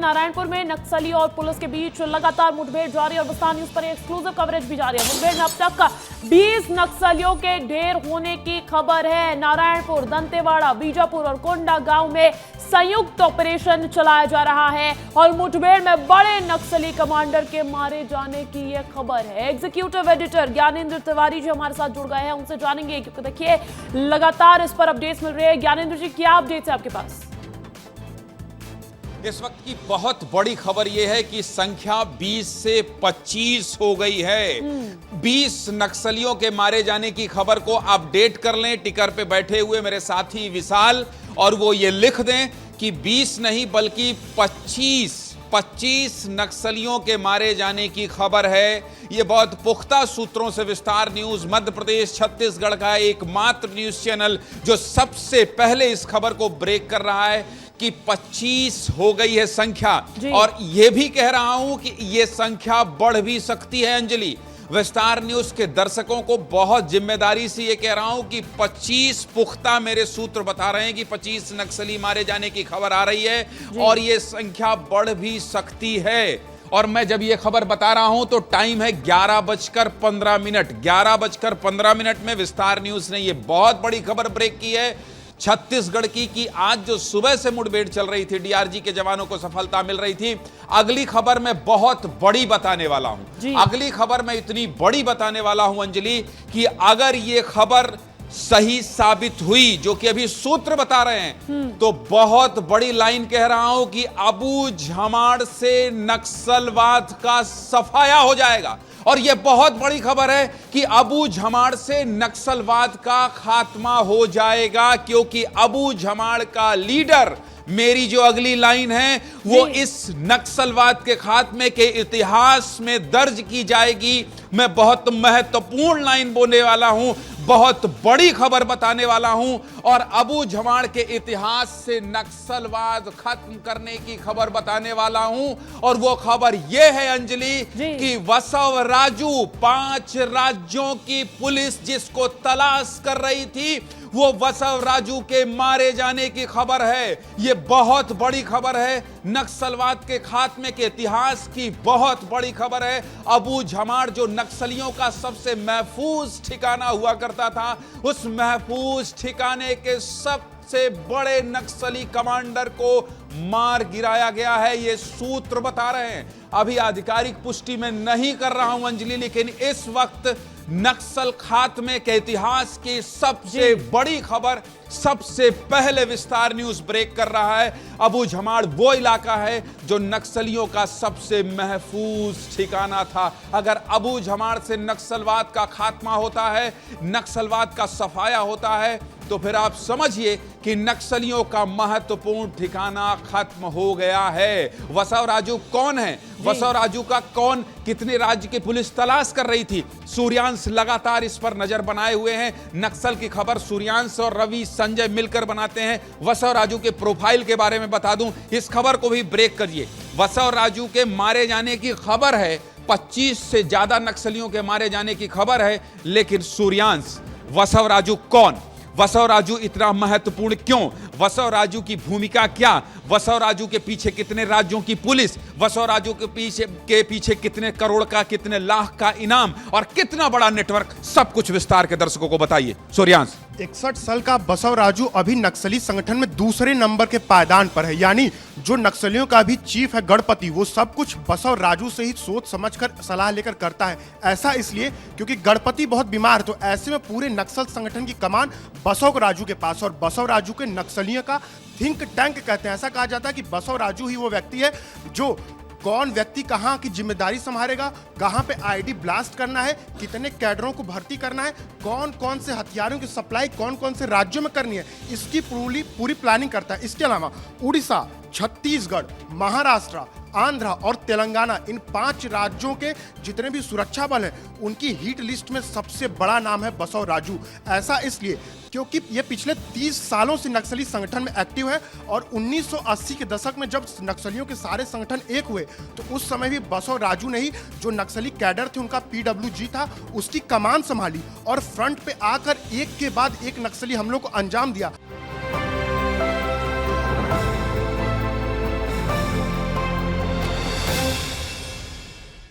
नारायणपुर में नक्सली और पुलिस के बीच लगातार मुठभेड़ जारी और बस्तान न्यूज पर एक्सक्लूसिव कवरेज भी जारी है। मुठभेड़ में अब तक 20 नक्सलियों के ढेर होने की खबर है। नारायणपुर, दंतेवाड़ा, बीजापुर और कोंडा गांव में संयुक्त ऑपरेशन चलाया जा रहा है और मुठभेड़ में बड़े नक्सली कमांडर के मारे जाने की यह खबर है। एग्जीक्यूटिव एडिटर ज्ञानेंद्र तिवारी जी हमारे साथ जुड़ गए हैं, उनसे जानेंगे क्योंकि देखिए लगातार इस पर अपडेट्स मिल रहे हैं। ज्ञानेंद्र जी, क्या अपडेट्स है आपके पास? इस वक्त की बहुत बड़ी खबर यह है कि संख्या 20 से 25 हो गई है। 20 नक्सलियों के मारे जाने की खबर को अपडेट कर लें टिकर पे बैठे हुए मेरे साथी विशाल, और वो ये लिख दें कि 20 नहीं बल्कि 25 नक्सलियों के मारे जाने की खबर है। यह बहुत पुख्ता सूत्रों से विस्तार न्यूज, मध्य प्रदेश छत्तीसगढ़ का एकमात्र न्यूज चैनल जो सबसे पहले इस खबर को ब्रेक कर रहा है कि 25 हो गई है संख्या। और यह भी कह रहा हूं कि यह संख्या बढ़ भी सकती है। अंजलि, विस्तार न्यूज के दर्शकों को बहुत जिम्मेदारी से यह कह रहा हूं कि 25 पुख्ता मेरे सूत्र बता रहे हैं कि 25 नक्सली मारे जाने की खबर आ रही है और यह संख्या बढ़ भी सकती है। और मैं जब यह खबर बता रहा हूं तो टाइम है 11:15। 11:15 में विस्तार न्यूज ने यह बहुत बड़ी खबर ब्रेक की है छत्तीसगढ़ की कि आज जो सुबह से मुठभेड़ चल रही थी, डीआरजी के जवानों को सफलता मिल रही थी। अगली खबर मैं बहुत बड़ी बताने वाला हूं। अगली खबर मैं इतनी बड़ी बताने वाला हूं अंजलि कि अगर यह खबर सही साबित हुई जो कि अभी सूत्र बता रहे हैं तो बहुत बड़ी लाइन कह रहा हूं कि अबू झमाड़ से नक्सलवाद का सफाया हो जाएगा। और यह बहुत बड़ी खबर है कि अबू झमाड़ से नक्सलवाद का खात्मा हो जाएगा, क्योंकि अबू झमाड़ का लीडर, मेरी जो अगली लाइन है वो इस नक्सलवाद के खात्मे के इतिहास में दर्ज की जाएगी। मैं बहुत महत्वपूर्ण लाइन बोलने वाला हूं, बहुत बड़ी खबर बताने वाला हूं और अबू झमाड़ के इतिहास से नक्सलवाद खत्म करने की खबर बताने वाला हूं। और वो खबर यह है अंजलि कि बसव राजू, 5 राज्यों की पुलिस जिसको तलाश कर रही थी, वो बसव राजू के मारे जाने की खबर है। यह बहुत बड़ी खबर है, नक्सलवाद के खात्मे के इतिहास की बहुत बड़ी खबर है। अबू झमाड़ जो नक्सलियों का सबसे महफूज ठिकाना हुआ करता था, उस महफूज ठिकाने के सबसे बड़े नक्सली कमांडर को मार गिराया गया है, ये सूत्र बता रहे हैं। अभी आधिकारिक पुष्टि में नहीं कर रहा हूं अंजलि, लेकिन इस वक्त नक्सल खात्मे के इतिहास की सबसे बड़ी खबर सबसे पहले विस्तार न्यूज ब्रेक कर रहा है। अबू झमाड़ वो इलाका है जो नक्सलियों का सबसे महफूज ठिकाना था। अगर अबू झमाड़ से नक्सलवाद का खात्मा होता है, नक्सलवाद का सफाया होता है, तो फिर आप समझिए कि नक्सलियों का महत्वपूर्ण ठिकाना खत्म हो गया है। बसव राजू कौन है? बसव राजू का कौन, कितने राज्य की पुलिस तलाश कर रही थी? सूर्यांश लगातार इस पर नजर बनाए हुए हैं। नक्सल की खबर सूर्यांश और रवि संजय मिलकर बनाते हैं। बसव राजू के प्रोफाइल के बारे में बता दूं, इस खबर को भी ब्रेक करिए। बसव राजू के मारे जाने की खबर है, 25 से ज्यादा नक्सलियों के मारे जाने की खबर है, लेकिन सूर्यांश, बसव राजू कौन? बसव राजू इतना महत्वपूर्ण क्यों? बसव राजू की भूमिका क्या? बसव राजू के पीछे कितने राज्यों की पुलिस? बसव राजू के पीछे कितने करोड़ का, कितने लाख का इनाम और कितना बड़ा नेटवर्क? सब कुछ विस्तार के दर्शकों को बताइए। सूर्यांश। 61 साल का बसव राजू अभी नक्सली संगठन में दूसरे नंबर के पायदान पर है, यानी जो नक्सलियों का अभी चीफ है गणपति, वो सब कुछ बसव राजू से ही सोच समझकर सलाह लेकर करता है। ऐसा इसलिए क्योंकि गणपति बहुत बीमार है, तो ऐसे में पूरे नक्सल संगठन की कमान बसव राजू के पास, और बसव राजू के नक्सलियों का थिंक टैंक कहते हैं। ऐसा कहा जाता है कि बसव राजू ही वो व्यक्ति है जो कौन व्यक्ति कहां की जिम्मेदारी संभालेगा, कहां पे आईडी ब्लास्ट करना है, कितने कैडरों को भर्ती करना है, कौन कौन से हथियारों की सप्लाई कौन कौन से राज्यों में करनी है, इसकी पूरी प्लानिंग करता है। इसके अलावा उड़ीसा, छत्तीसगढ़, महाराष्ट्र, आंध्र और तेलंगाना, इन 5 राज्यों के जितने भी सुरक्षा बल हैं, उनकी हिट लिस्ट में सबसे बड़ा नाम है बसव राजू। ऐसा इसलिए क्योंकि ये पिछले 30 सालों से नक्सली संगठन में एक्टिव है और 1980 के दशक में जब नक्सलियों के सारे संगठन एक हुए तो उस समय भी बसव राजू ने ही जो नक्सली कैडर थे, उनका PWG था, उसकी कमान संभाली और फ्रंट पे आकर एक के बाद एक नक्सली हमलों को अंजाम दिया।